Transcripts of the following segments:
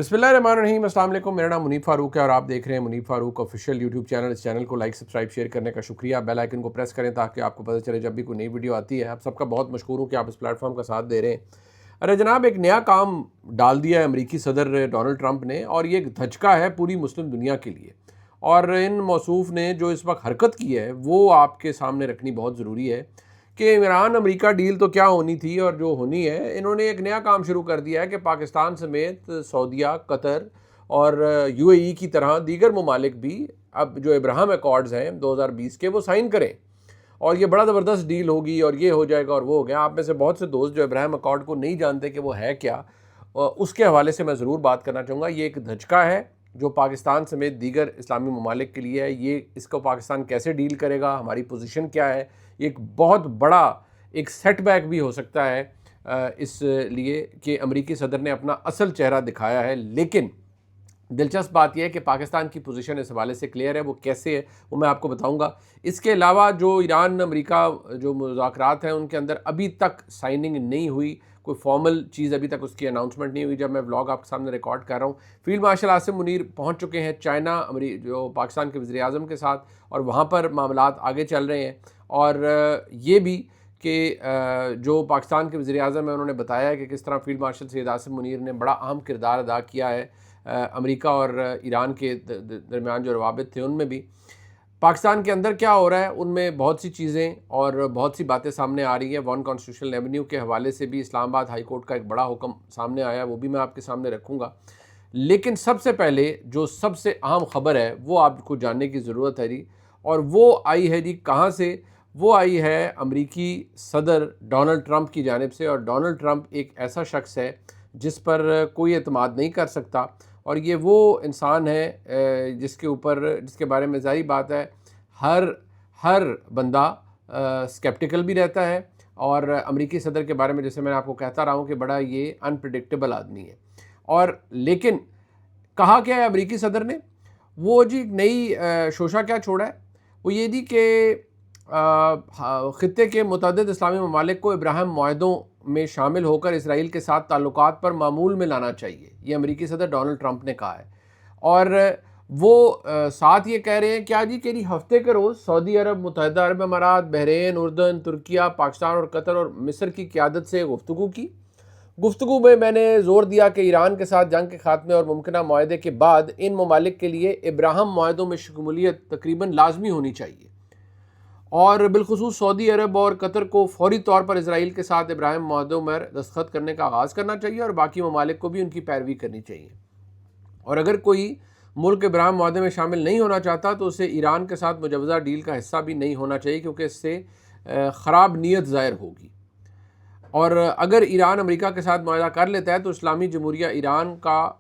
بسم اللہ الرحمن الرحیم۔ السلام علیکم، میرا نام منیب فاروق ہے اور آپ دیکھ رہے ہیں منیب فاروق آفیشیل یوٹیوب چینل۔ اس چینل کو لائک سبسکرائب شیئر کرنے کا شکریہ، بیل آئیکن کو پریس کریں تاکہ آپ کو پتہ چلے جب بھی کوئی نئی ویڈیو آتی ہے۔ آپ سب کا بہت مشکور ہوں کہ آپ اس پلیٹ فارم کا ساتھ دے رہے ہیں۔ ارے جناب، ایک نیا کام ڈال دیا ہے امریکی صدر ڈونلڈ ٹرمپ نے، اور یہ ایک دھچکا ہے پوری مسلم دنیا کے لیے، اور ان موصوف نے جو اس وقت حرکت کی ہے وہ آپ کے سامنے رکھنی بہت ضروری ہے کہ ایران امریکہ ڈیل تو کیا ہونی تھی اور جو ہونی ہے، انہوں نے ایک نیا کام شروع کر دیا ہے کہ پاکستان سمیت سعودیہ، قطر اور یو اے ای کی طرح دیگر ممالک بھی اب جو ابراہم ایکارڈز ہیں 2020 کے وہ سائن کریں، اور یہ بڑا زبردست ڈیل ہوگی اور یہ ہو جائے گا اور وہ ہو گیا۔ آپ میں سے بہت سے دوست جو ابراہم ایکارڈ کو نہیں جانتے کہ وہ ہے کیا، اس کے حوالے سے میں ضرور بات کرنا چاہوں گا۔ یہ ایک دھچکا ہے جو پاکستان سمیت دیگر اسلامی ممالک کے لیے ہے۔ یہ اس کو پاکستان کیسے ڈیل کرے گا، ہماری پوزیشن کیا ہے، یہ ایک بہت بڑا ایک سیٹ بیک بھی ہو سکتا ہے اس لیے کہ امریکی صدر نے اپنا اصل چہرہ دکھایا ہے۔ لیکن دلچسپ بات یہ ہے کہ پاکستان کی پوزیشن اس حوالے سے کلیئر ہے، وہ کیسے ہے وہ میں آپ کو بتاؤں گا۔ اس کے علاوہ جو ایران امریکہ جو مذاکرات ہیں ان کے اندر ابھی تک سائننگ نہیں ہوئی، کوئی فارمل چیز ابھی تک اس کی اناؤنسمنٹ نہیں ہوئی۔ جب میں ولاگ آپ کے سامنے ریکارڈ کر رہا ہوں، فیلڈ مارشل عاصم منیر پہنچ چکے ہیں چائنا جو پاکستان کے وزیر اعظم کے ساتھ، اور وہاں پر معاملات آگے چل رہے ہیں۔ اور یہ بھی کہ جو پاکستان کے وزیر اعظم ہیں انہوں نے بتایا ہے کہ کس طرح فیلڈ مارشل سید عاصم منیر نے بڑا اہم کردار ادا کیا ہے امریکہ اور ایران کے درمیان جو روابط تھے ان میں بھی۔ پاکستان کے اندر کیا ہو رہا ہے ان میں بہت سی چیزیں اور بہت سی باتیں سامنے آ رہی ہیں۔ ون کانسٹیٹیوشنل ایونیو کے حوالے سے بھی اسلام آباد ہائی کورٹ کا ایک بڑا حکم سامنے آیا ہے، وہ بھی میں آپ کے سامنے رکھوں گا۔ لیکن سب سے پہلے جو سب سے اہم خبر ہے وہ آپ کو جاننے کی ضرورت ہے جی، اور وہ آئی ہے جی کہاں سے؟ وہ آئی ہے امریکی صدر ڈونلڈ ٹرمپ کی جانب سے، اور ڈونلڈ ٹرمپ ایک ایسا شخص ہے جس پر کوئی اعتماد نہیں کر سکتا، اور یہ وہ انسان ہے جس کے بارے میں ظاہری بات ہے ہر بندہ سکیپٹیکل بھی رہتا ہے، اور امریکی صدر کے بارے میں جیسے میں نے آپ کو کہتا رہا ہوں کہ بڑا یہ انپریڈکٹیبل آدمی ہے۔ اور لیکن کہا کیا ہے امریکی صدر نے؟ وہ جی نئی شوشہ کیا چھوڑا ہے؟ وہ یہ دی کہ خطے کے متعدد اسلامی ممالک کو ابراہم معاہدوں میں شامل ہو کر اسرائیل کے ساتھ تعلقات پر معمول میں لانا چاہیے، یہ امریکی صدر ڈونلڈ ٹرمپ نے کہا ہے۔ اور وہ ساتھ یہ کہہ رہے ہیں کیا جی کہ ہفتے کے روز سعودی عرب، متحدہ عرب امارات، بحرین، اردن، ترکیہ، پاکستان اور قطر اور مصر کی قیادت سے گفتگو میں نے زور دیا کہ ایران کے ساتھ جنگ کے خاتمے اور ممکنہ معاہدے کے بعد ان ممالک کے لیے ابراہم معاہدوں میں شمولیت تقریباً لازمی ہونی چاہیے، اور بالخصوص سعودی عرب اور قطر کو فوری طور پر اسرائیل کے ساتھ ابراہم معاہدوں میں دستخط کرنے کا آغاز کرنا چاہیے، اور باقی ممالک کو بھی ان کی پیروی کرنی چاہیے۔ اور اگر کوئی ملک ابراہم معاہدے میں شامل نہیں ہونا چاہتا تو اسے ایران کے ساتھ مجوزہ ڈیل کا حصہ بھی نہیں ہونا چاہیے، کیونکہ اس سے خراب نیت ظاہر ہوگی۔ اور اگر ایران امریکہ کے ساتھ معاہدہ کر لیتا ہے تو اسلامی جمہوریہ ایران کا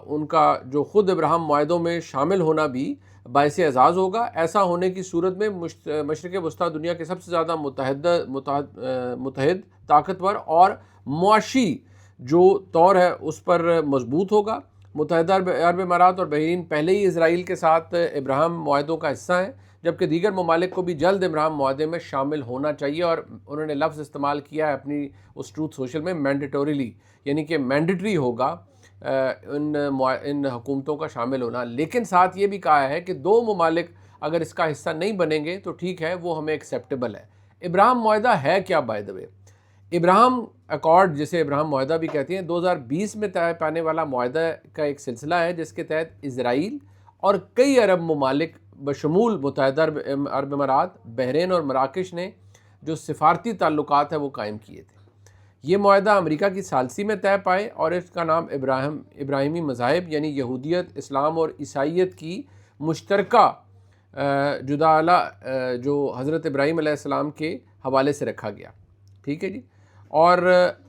ان کا جو خود ابراہم معاہدوں میں شامل ہونا بھی باعث اعزاز ہوگا۔ ایسا ہونے کی صورت میں مشرق وسطیٰ دنیا کے سب سے زیادہ متحد، طاقتور اور معاشی جو طور ہے اس پر مضبوط ہوگا۔ متحدہ عرب امارات اور بحرین پہلے ہی اسرائیل کے ساتھ ابراہم معاہدوں کا حصہ ہیں، جبکہ دیگر ممالک کو بھی جلد ابراہم معاہدے میں شامل ہونا چاہیے۔ اور انہوں نے لفظ استعمال کیا ہے اپنی اس ٹروتھ سوشل میں مینڈیٹوریلی، یعنی کہ مینڈیٹری ہوگا ان حکومتوں کا شامل ہونا۔ لیکن ساتھ یہ بھی کہا ہے کہ دو ممالک اگر اس کا حصہ نہیں بنیں گے تو ٹھیک ہے، وہ ہمیں ایکسیپٹیبل ہے۔ ابراہم معاہدہ ہے کیا by the way? Abraham accord جسے ابراہم معاہدہ بھی کہتے ہیں 2020 میں طے پانے والا معاہدہ کا ایک سلسلہ ہے جس کے تحت اسرائیل اور کئی عرب ممالک بشمول متحدہ عرب امارات، بحرین اور مراکش نے جو سفارتی تعلقات ہیں وہ قائم کیے تھے۔ یہ معاہدہ امریکہ کی ثالثی میں طے پائے، اور اس کا نام ابراہیمی مذاہب یعنی یہودیت، اسلام اور عیسائیت کی مشترکہ جدالہ جو حضرت ابراہیم علیہ السلام کے حوالے سے رکھا گیا، ٹھیک ہے جی۔ اور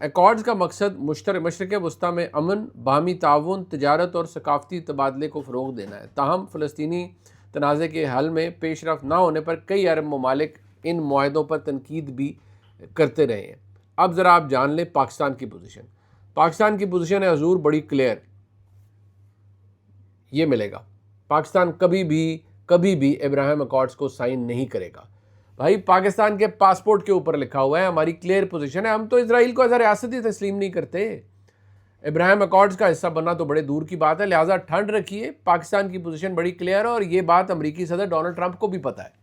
ایکارڈز کا مقصد مشرق وسطیٰ میں امن، باہمی تعاون، تجارت اور ثقافتی تبادلے کو فروغ دینا ہے۔ تاہم فلسطینی تنازع کے حل میں پیش رفت نہ ہونے پر کئی عرب ممالک ان معاہدوں پر تنقید بھی کرتے رہے ہیں۔ اب ذرا آپ جان لیں پاکستان کی پوزیشن۔ پاکستان کی پوزیشن ہے حضور بڑی کلیئر، یہ ملے گا، پاکستان کبھی بھی ابراہم ایکارڈز کو سائن نہیں کرے گا۔ بھائی پاکستان کے پاسپورٹ کے اوپر لکھا ہوا ہے، ہماری کلیئر پوزیشن ہے، ہم تو اسرائیل کو ایز اے ریاست ہی تسلیم نہیں کرتے۔ ابراہیم اکارڈز کا حصہ بننا تو بڑے دور کی بات ہے، لہٰذا ٹھنڈ رکھیے، پاکستان کی پوزیشن بڑی کلیئر ہے، اور یہ بات امریکی صدر ڈونلڈ ٹرمپ کو بھی پتہ ہے۔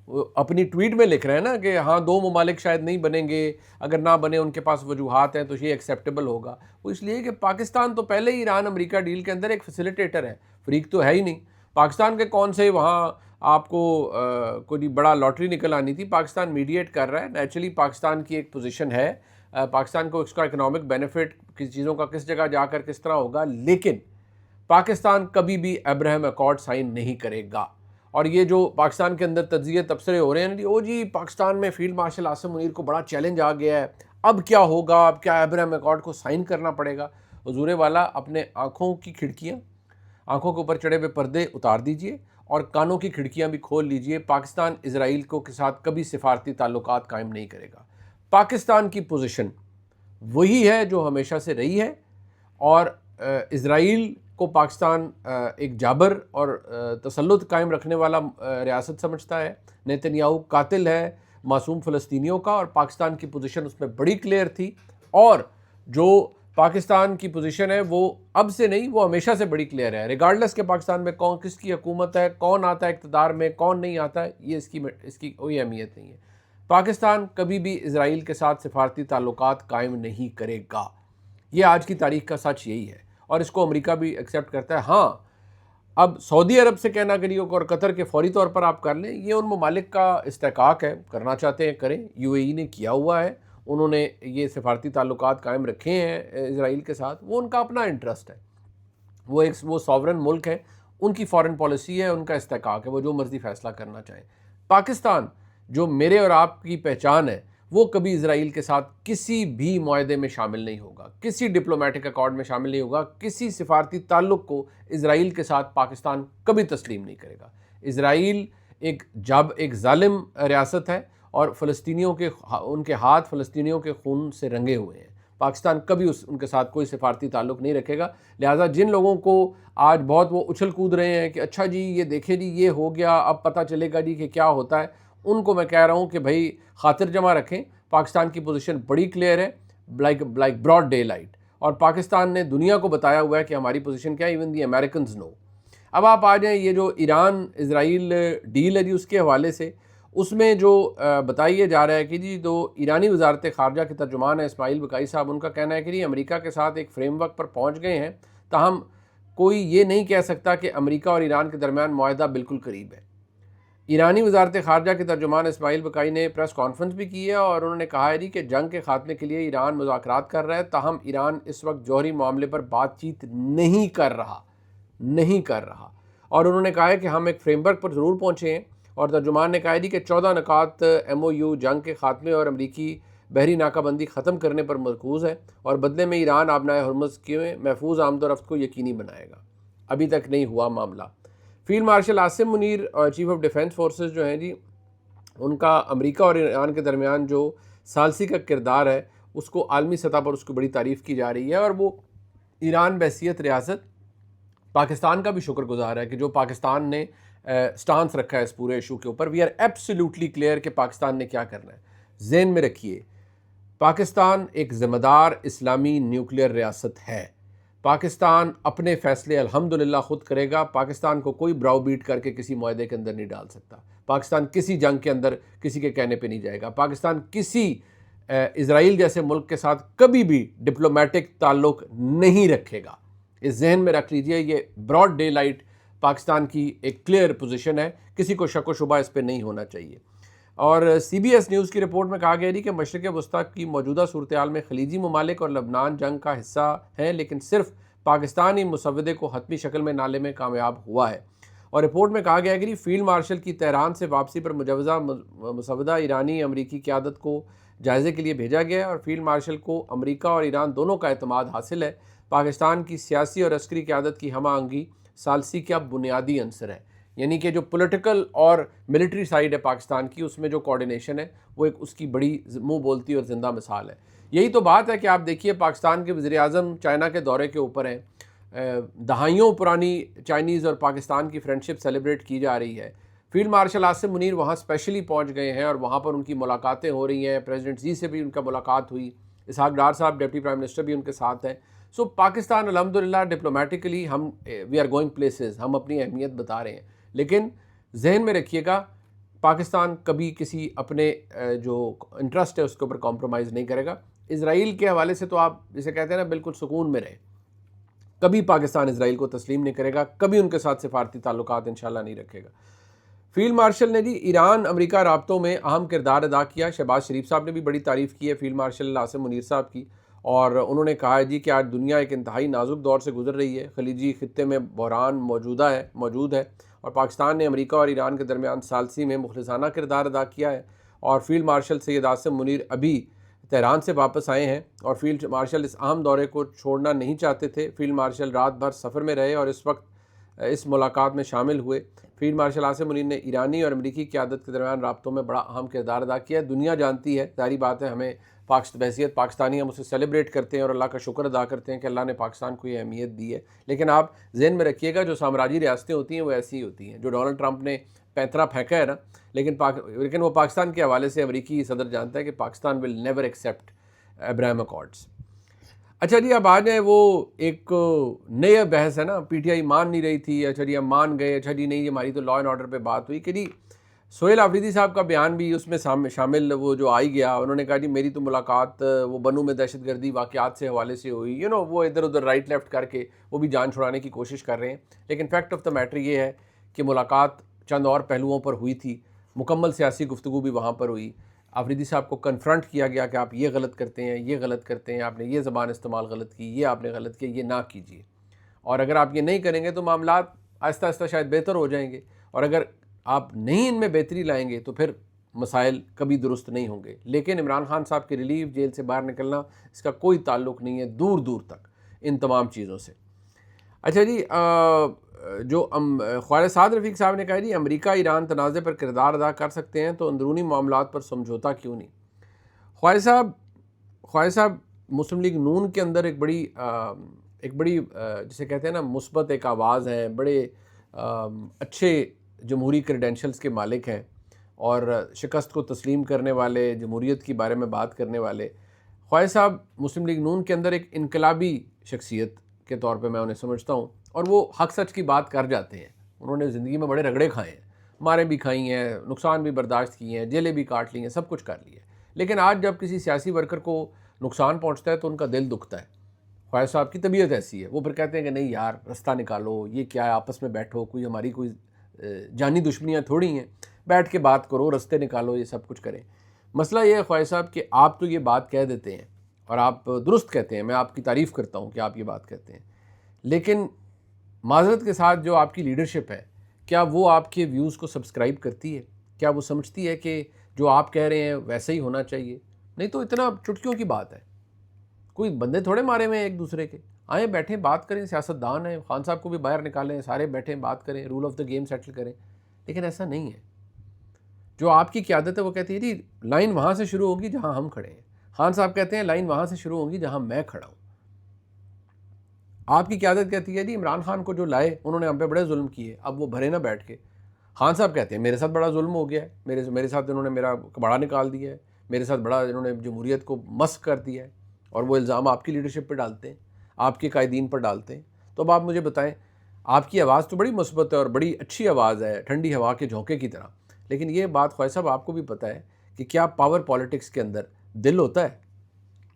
وہ اپنی ٹویٹ میں لکھ رہے ہیں نا کہ ہاں 2 ممالک شاید نہیں بنیں گے، اگر نہ بنے ان کے پاس وجوہات ہیں تو یہ ایکسیپٹیبل ہوگا۔ وہ اس لیے کہ پاکستان تو پہلے ہی ایران امریکہ ڈیل کے اندر ایک فیسیلیٹیٹر ہے، فریق تو ہے ہی نہیں۔ پاکستان کے کون سے وہاں آپ کو کوئی بڑا لاٹری نکل آنی تھی، پاکستان میڈیٹ کر رہا ہے، نیچرلی پاکستان کی ایک پوزیشن ہے، پاکستان کو اس کا اکنامک بینیفٹ کس چیزوں کا کس جگہ جا کر کس طرح ہوگا، لیکن پاکستان کبھی بھی ابراہیم اکارڈ سائن نہیں کرے گا۔ اور یہ جو پاکستان کے اندر تجزیے تبصرے ہو رہے ہیں او جی پاکستان میں فیلڈ مارشل عاصم منیر کو بڑا چیلنج آ گیا ہے، اب کیا ہوگا، اب کیا ابراہیم اکارڈ کو سائن کرنا پڑے گا۔ حضور والا اپنے آنکھوں کی کھڑکیاں، آنکھوں کے اوپر چڑھے ہوئے پردے اتار دیجئے اور کانوں کی کھڑکیاں بھی کھول لیجئے۔ پاکستان اسرائیل کو کے ساتھ کبھی سفارتی تعلقات قائم نہیں کرے گا۔ پاکستان کی پوزیشن وہی ہے جو ہمیشہ سے رہی ہے، اور اسرائیل کو پاکستان ایک جابر اور تسلط قائم رکھنے والا ریاست سمجھتا ہے۔ نیتنیاہو قاتل ہے معصوم فلسطینیوں کا، اور پاکستان کی پوزیشن اس میں بڑی کلیئر تھی، اور جو پاکستان کی پوزیشن ہے وہ اب سے نہیں، وہ ہمیشہ سے بڑی کلیئر ہے، ریگارڈلیس کہ پاکستان میں کون کس کی حکومت ہے، کون آتا ہے اقتدار میں، کون نہیں آتا ہے، یہ اس کی کوئی اہمیت نہیں ہے۔ پاکستان کبھی بھی اسرائیل کے ساتھ سفارتی تعلقات قائم نہیں کرے گا، یہ آج کی تاریخ کا سچ یہی ہے، اور اس کو امریکہ بھی ایکسیپٹ کرتا ہے۔ ہاں اب سعودی عرب سے کہنا کہ اور قطر کے فوری طور پر آپ کر لیں، یہ ان ممالک کا استحقاق ہے، کرنا چاہتے ہیں کریں، یو اے ای نے کیا ہوا ہے، انہوں نے یہ سفارتی تعلقات قائم رکھے ہیں اسرائیل کے ساتھ، وہ ان کا اپنا انٹرسٹ ہے، وہ ساورن ملک ہے، ان کی فارن پالیسی ہے، ان کا استحقاق ہے، وہ جو مرضی فیصلہ کرنا چاہیں۔ پاکستان جو میرے اور آپ کی پہچان ہے، وہ کبھی اسرائیل کے ساتھ کسی بھی معاہدے میں شامل نہیں ہوگا، کسی ڈپلومیٹک اکارڈ میں شامل نہیں ہوگا، کسی سفارتی تعلق کو اسرائیل کے ساتھ پاکستان کبھی تسلیم نہیں کرے گا۔ اسرائیل ایک ظالم ریاست ہے، اور فلسطینیوں کے ان کے ہاتھ فلسطینیوں کے خون سے رنگے ہوئے ہیں۔ پاکستان کبھی ان کے ساتھ کوئی سفارتی تعلق نہیں رکھے گا۔ لہٰذا جن لوگوں کو آج بہت وہ اچھل کود رہے ہیں کہ اچھا جی یہ دیکھیں جی یہ ہو گیا، اب پتہ چلے گا جی کہ کیا ہوتا ہے، ان کو میں کہہ رہا ہوں کہ بھائی خاطر جمع رکھیں، پاکستان کی پوزیشن بڑی کلیئر ہے، لائک براڈ ڈے لائٹ، اور پاکستان نے دنیا کو بتایا ہوا ہے کہ ہماری پوزیشن کیا ہے، ایون دی امریکنز نو۔ اب آپ آ جائیں یہ جو ایران اسرائیل ڈیل ہے جی اس کے حوالے سے، اس میں جو بتائیے جا رہا ہے کہ جی تو ایرانی وزارت خارجہ کے ترجمان ہیں اسماعیل بقائی صاحب، ان کا کہنا ہے کہ جی امریکہ کے ساتھ ایک فریم ورک پر پہنچ گئے ہیں، تاہم کوئی یہ نہیں کہہ سکتا کہ امریکہ اور ایران کے درمیان معاہدہ بالکل قریب ہے۔ ایرانی وزارت خارجہ کے ترجمان اسماعیل بقائی نے پریس کانفرنس بھی کی ہے، اور انہوں نے کہا ہے جی کہ جنگ کے خاتمے کے لیے ایران مذاکرات کر رہا ہے، تاہم ایران اس وقت جوہری معاملے پر بات چیت نہیں کر رہا، اور انہوں نے کہا ہے کہ ہم ایک فریم ورک پر ضرور پہنچے ہیں، اور ترجمان نے کہا ہے جی کہ 14 نکات MOU جنگ کے خاتمے اور امریکی بحری ناکہ بندی ختم کرنے پر مرکوز ہے، اور بدلے میں ایران آبنائے ہرمز کے محفوظ آمد و رفت کو یقینی بنائے گا۔ ابھی تک نہیں ہوا معاملہ۔ فیلڈ مارشل عاصم منیر اور چیف آف ڈیفنس فورسز جو ہیں جی، ان کا امریکہ اور ایران کے درمیان جو ثالثی کا کردار ہے، اس کو عالمی سطح پر اس کی بڑی تعریف کی جا رہی ہے، اور وہ ایران بحیثیت ریاست پاکستان کا بھی شکر گزار ہے کہ جو پاکستان نے سٹانس رکھا ہے اس پورے ایشو کے اوپر۔ وی آر ایبسلیوٹلی کلیئر کہ پاکستان نے کیا کرنا ہے۔ ذہن میں رکھیے، پاکستان ایک ذمہ دار اسلامی نیوکلیئر ریاست ہے۔ پاکستان اپنے فیصلے الحمدللہ خود کرے گا، پاکستان کو کوئی براؤ بیٹ کر کے کسی معاہدے کے اندر نہیں ڈال سکتا، پاکستان کسی جنگ کے اندر کسی کے کہنے پہ نہیں جائے گا، پاکستان کسی اسرائیل جیسے ملک کے ساتھ کبھی بھی ڈپلومیٹک تعلق نہیں رکھے گا۔ اس ذہن میں رکھ لیجئے، یہ براڈ ڈے لائٹ پاکستان کی ایک کلیئر پوزیشن ہے، کسی کو شک و شبہ اس پہ نہیں ہونا چاہیے۔ اور CBS نیوز کی رپورٹ میں کہا گیا ہے کہ مشرق وسطیٰ کی موجودہ صورتحال میں خلیجی ممالک اور لبنان جنگ کا حصہ ہیں، لیکن صرف پاکستان ہی مسودے کو حتمی شکل میں لانے میں کامیاب ہوا ہے۔ اور رپورٹ میں کہا گیا ہے کہ فیلڈ مارشل کی تہران سے واپسی پر مجوزہ مسودہ ایرانی امریکی قیادت کو جائزے کے لیے بھیجا گیا ہے، اور فیلڈ مارشل کو امریکہ اور ایران دونوں کا اعتماد حاصل ہے۔ پاکستان کی سیاسی اور عسکری قیادت کی ہمہ آہنگی ثالثی کا بنیادی عنصر ہے، یعنی کہ جو پولیٹیکل اور ملٹری سائیڈ ہے پاکستان کی، اس میں جو کوارڈینیشن ہے وہ ایک اس کی بڑی منہ بولتی اور زندہ مثال ہے۔ یہی تو بات ہے کہ آپ دیکھیے پاکستان کے وزیر اعظم چائنا کے دورے کے اوپر ہیں، دہائیوں پرانی چائنیز اور پاکستان کی فرینڈشپ سیلیبریٹ کی جا رہی ہے۔ فیلڈ مارشل عاصم منیر وہاں اسپیشلی پہنچ گئے ہیں، اور وہاں پر ان کی ملاقاتیں ہو رہی ہیں، پریزیڈنٹ زی سے بھی ان کا ملاقات ہوئی، اسحاق ڈار صاحب ڈپٹی پرائم منسٹر بھی ان کے ساتھ ہیں. سو پاکستان الحمدللہ ڈپلومیٹکلی ہم وی آر گوئنگ پلیسز, ہم اپنی اہمیت بتا رہے ہیں. لیکن ذہن میں رکھیے گا پاکستان کبھی کسی اپنے جو انٹرسٹ ہے اس کے اوپر کمپرومائز نہیں کرے گا. اسرائیل کے حوالے سے تو آپ جسے کہتے ہیں نا بالکل سکون میں رہیں. کبھی پاکستان اسرائیل کو تسلیم نہیں کرے گا, کبھی ان کے ساتھ سفارتی تعلقات انشاءاللہ نہیں رکھے گا. فیلڈ مارشل نے جی ایران امریکہ رابطوں میں اہم کردار ادا کیا. شہباز شریف صاحب نے بھی بڑی تعریف کی ہے فیلڈ مارشل عاصم منیر صاحب کی, اور انہوں نے کہا ہے جی کہ آج دنیا ایک انتہائی نازک دور سے گزر رہی ہے. خلیجی خطے میں بحران موجود ہے اور پاکستان نے امریکہ اور ایران کے درمیان ثالثی میں مخلصانہ کردار ادا کیا ہے. اور فیلڈ مارشل سید عاصم منیر ابھی تہران سے واپس آئے ہیں اور فیلڈ مارشل اس اہم دورے کو چھوڑنا نہیں چاہتے تھے. فیلڈ مارشل رات بھر سفر میں رہے اور اس وقت اس ملاقات میں شامل ہوئے. فیلڈ مارشل عاصم منیر نے ایرانی اور امریکی قیادت کے درمیان رابطوں میں بڑا اہم کردار ادا کیا ہے. دنیا جانتی ہے, ظاہری بات ہے, ہمیں بحیثیت پاکستانی ہم اسے سیلیبریٹ کرتے ہیں اور اللہ کا شکر ادا کرتے ہیں کہ اللہ نے پاکستان کو یہ اہمیت دی ہے. لیکن آپ ذہن میں رکھیے گا جو سامراجی ریاستیں ہوتی ہیں وہ ایسی ہی ہوتی ہیں. جو ڈونلڈ ٹرمپ نے پینترا پھینکا ہے نا, لیکن وہ پاکستان کے حوالے سے امریکی صدر جانتا ہے کہ پاکستان ول نیور ایکسیپٹ ابراہیم اکارڈز. اچھا جی, اب آ جائیں وہ ایک نیا بحث ہے نا, پی ٹی آئی مان نہیں رہی تھی, اچھا جی ہم مان گئے, اچھا جی نہیں یہ ہماری تو لا اینڈ آرڈر پہ بات ہوئی کہ جی سہیل آفریدی صاحب کا بیان بھی اس میں شامل وہ جو آئی گیا. انہوں نے کہا جی میری تو ملاقات وہ بنو میں دہشت گردی واقعات سے حوالے سے ہوئی, وہ ادھر ادھر رائٹ لیفٹ کر کے وہ بھی جان چھڑانے کی کوشش کر رہے ہیں. لیکن فیکٹ آف دا میٹر یہ ہے کہ ملاقات چند اور پہلوؤں پر ہوئی تھی, مکمل سیاسی گفتگو بھی وہاں پر ہوئی. آفریدی صاحب کو کنفرنٹ کیا گیا کہ آپ یہ غلط کرتے ہیں, یہ غلط کرتے ہیں, آپ نے یہ زبان استعمال غلط کی, یہ آپ نے غلط کیا, یہ نہ کیجیے, اور اگر آپ یہ نہیں کریں گے تو معاملات آہستہ آہستہ شاید بہتر ہو جائیں گے, اور اگر آپ نہیں ان میں بہتری لائیں گے تو پھر مسائل کبھی درست نہیں ہوں گے. لیکن عمران خان صاحب کی ریلیف, جیل سے باہر نکلنا, اس کا کوئی تعلق نہیں ہے دور دور تک ان تمام چیزوں سے. اچھا جی, جو خواجہ سعد رفیق صاحب نے کہا جی امریکہ ایران تنازع پر کردار ادا کر سکتے ہیں تو اندرونی معاملات پر سمجھوتا کیوں نہیں. خواجہ صاحب مسلم لیگ نون کے اندر ایک بڑی جسے کہتے ہیں نا مثبت ایک آواز ہے, بڑے اچھے جمہوری کریڈینشلز کے مالک ہیں اور شکست کو تسلیم کرنے والے, جمہوریت کے بارے میں بات کرنے والے. خواجہ صاحب مسلم لیگ نون کے اندر ایک انقلابی شخصیت کے طور پہ میں انہیں سمجھتا ہوں, اور وہ حق سچ کی بات کر جاتے ہیں. انہوں نے زندگی میں بڑے رگڑے کھائے ہیں, ماریں بھی کھائی ہیں, نقصان بھی برداشت کیے ہیں, جیلیں بھی کاٹ لی ہیں, سب کچھ کر لیا ہے. لیکن آج جب کسی سیاسی ورکر کو نقصان پہنچتا ہے تو ان کا دل دکھتا ہے. خواجہ صاحب کی طبیعت ایسی ہے, وہ پھر کہتے ہیں کہ نہیں یار رستہ نکالو, یہ کیا ہے, آپس میں بیٹھو, ہماری کوئی جانی دشمنیاں تھوڑی ہیں, بیٹھ کے بات کرو, رستے نکالو, یہ سب کچھ کریں. مسئلہ یہ ہے خواجہ صاحب کہ آپ تو یہ بات کہہ دیتے ہیں اور آپ درست کہتے ہیں, میں آپ کی تعریف کرتا ہوں کہ آپ یہ بات کہتے ہیں, لیکن معذرت کے ساتھ جو آپ کی لیڈرشپ ہے کیا وہ آپ کے ویوز کو سبسکرائب کرتی ہے؟ کیا وہ سمجھتی ہے کہ جو آپ کہہ رہے ہیں ویسا ہی ہونا چاہیے؟ نہیں تو اتنا چٹکیوں کی بات ہے, کوئی بندے تھوڑے مارے ہوئے ہیں ایک دوسرے کے. آئیں بیٹھیں بات کریں, سیاست دان ہیں, خان صاحب کو بھی باہر نکالیں, سارے بیٹھیں بات کریں, rule of the game settle کریں. لیکن ایسا نہیں ہے. جو آپ کی قیادت ہے وہ کہتی ہے جی لائن وہاں سے شروع ہوگی جہاں ہم کھڑے ہیں. خان صاحب کہتے ہیں لائن وہاں سے شروع ہوگی جہاں میں کھڑا ہوں. آپ کی قیادت کہتی ہے جی عمران خان کو جو لائے انہوں نے ہم پہ بڑے ظلم کیے, اب وہ بھرے نہ بیٹھ کے. خان صاحب کہتے ہیں میرے ساتھ بڑا ظلم ہو گیا ہے, میرے ساتھ انہوں نے میرا کباڑا نکال دیا ہے, میرے ساتھ بڑا انہوں نے جمہوریت کو مسخ کر دیا ہے, اور وہ الزام آپ کی لیڈرشپ پہ ڈالتے ہیں, آپ کے قائدین پر ڈالتے ہیں. تو اب آپ مجھے بتائیں, آپ کی آواز تو بڑی مثبت ہے اور بڑی اچھی آواز ہے, ٹھنڈی ہوا کے جھونکے کی طرح, لیکن یہ بات خواجہ صاحب آپ کو بھی پتہ ہے کہ کیا پاور پالیٹکس کے اندر دل ہوتا ہے؟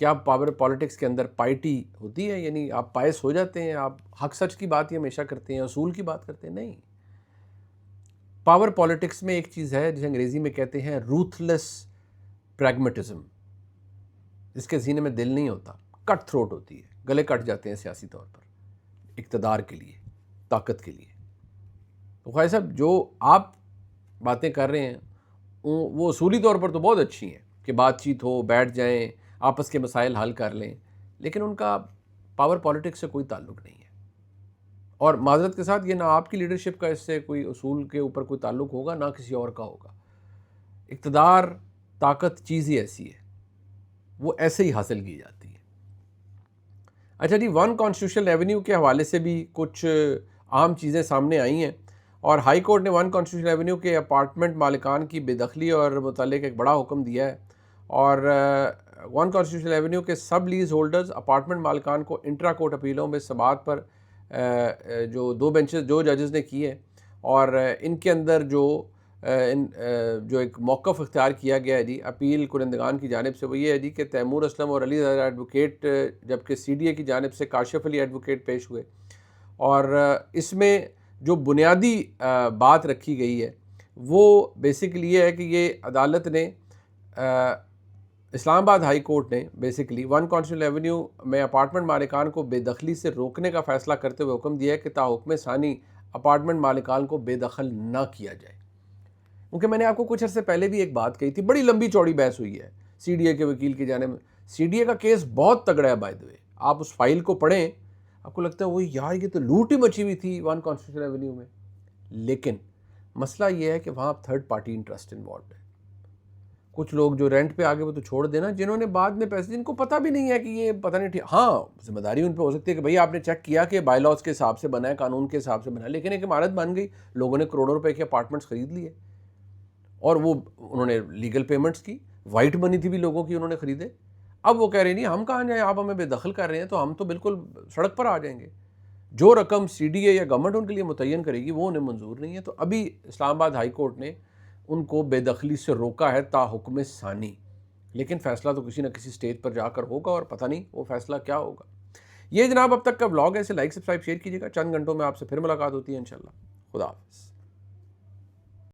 کیا پاور پالیٹکس کے اندر پائٹی ہوتی ہے؟ یعنی آپ پائس ہو جاتے ہیں, آپ حق سچ کی بات ہی ہمیشہ کرتے ہیں, اصول کی بات کرتے ہیں؟ نہیں. پاور پالیٹکس میں ایک چیز ہے جسے انگریزی میں کہتے ہیں روتھلیس پریگمیٹزم. جس کے سینے میں دل نہیں ہوتا, کٹ تھروٹ ہوتی ہے, گلے کٹ جاتے ہیں سیاسی طور پر اقتدار کے لیے, طاقت کے لیے. تو خواجہ صاحب جو آپ باتیں کر رہے ہیں وہ اصولی طور پر تو بہت اچھی ہیں کہ بات چیت ہو, بیٹھ جائیں, آپس کے مسائل حل کر لیں, لیکن ان کا پاور پالیٹکس سے کوئی تعلق نہیں ہے. اور معذرت کے ساتھ یہ نہ آپ کی لیڈرشپ کا اس سے کوئی اصول کے اوپر کوئی تعلق ہوگا, نہ کسی اور کا ہوگا. اقتدار, طاقت چیز ہی ایسی ہے, وہ ایسے ہی حاصل کی جاتی ہے. اچھا جی, ون کانسٹیٹیوشنل ایونیو کے حوالے سے بھی کچھ اہم چیزیں سامنے آئی ہیں, اور ہائی کورٹ نے ون کانسٹیٹیوشنل ایونیو کے اپارٹمنٹ مالکان کی بے دخلی اور متعلق ایک بڑا حکم دیا ہے. اور ون کانسٹیٹیوشنل ایونیو کے سب لیز ہولڈرز اپارٹمنٹ مالکان کو انٹرا کورٹ اپیلوں میں سماعت پر جو 2 بینچز 2 ججز نے کی ہے، اور ان کے اندر جو ایک موقف اختیار کیا گیا ہے جی اپیل کنندگان کی جانب سے، وہ یہ ہے جی کہ تیمور اسلم اور علی زیدہ ایڈوکیٹ، جبکہ سی ڈی اے کی جانب سے کاشف علی ایڈوکیٹ پیش ہوئے، اور اس میں جو بنیادی بات رکھی گئی ہے وہ بیسیکلی یہ ہے کہ یہ عدالت نے اسلام آباد ہائی کورٹ نے بیسیکلی ون کانسٹیٹیوشنل ایونیو میں اپارٹمنٹ مالکان کو بے دخلی سے روکنے کا فیصلہ کرتے ہوئے حکم دیا ہے کہ تا حکم ثانی اپارٹمنٹ مالکان کو بے دخل نہ کیا جائے. کیونکہ میں نے آپ کو کچھ عرصے پہلے بھی ایک بات کہی تھی، بڑی لمبی چوڑی بحث ہوئی ہے سی ڈی اے کے وکیل کی جانب. سی ڈی اے کا کیس بہت تگڑا ہے بائی دا وے، آپ اس فائل کو پڑھیں آپ کو لگتا ہے وہ یار یہ تو لوٹ ہی مچی ہوئی تھی ون کانسٹیٹیوشنل ایونیو میں. لیکن مسئلہ یہ ہے کہ وہاں تھرڈ پارٹی انٹرسٹ انوالوڈ ہے. کچھ لوگ جو رینٹ پہ آگے وہ تو چھوڑ دینا، جنہوں نے بعد میں پیسے، جن کو پتہ بھی نہیں ہے کہ یہ پتہ نہیں ٹھیک، ہاں ذمہ داری ان پہ ہو سکتی ہے کہ بھئی آپ نے چیک کیا کہ بائی لاز کے حساب سے بنا ہے، قانون کے حساب سے بنا ہے، لیکن ایک عمارت بن گئی، لوگوں نے کروڑوں روپے کے اپارٹمنٹس خرید لیے، اور وہ انہوں نے لیگل پیمنٹس کی، وائٹ منی تھی بھی لوگوں کی، انہوں نے خریدے. اب وہ کہہ رہے نہیں ہم کہاں جائیں، آپ ہمیں بے دخل کر رہے ہیں تو ہم تو بالکل سڑک پر آ جائیں گے. جو رقم سی ڈی اے یا گورنمنٹ ان کے لیے متعین کرے گی وہ انہیں منظور نہیں ہے. تو ابھی اسلام آباد ہائی کورٹ نے ان کو بے دخلی سے روکا ہے تا حکم ثانی، لیکن فیصلہ تو کسی نہ کسی سٹیج پر جا کر ہوگا، اور پتہ نہیں وہ فیصلہ کیا ہوگا. یہ جناب اب تک کا ولاگ ہے، اسے لائک سبسکرائب شیئر کیجیے گا. چند گھنٹوں میں آپ سے پھر ملاقات ہوتی ہے انشاءاللہ. خدا حافظ.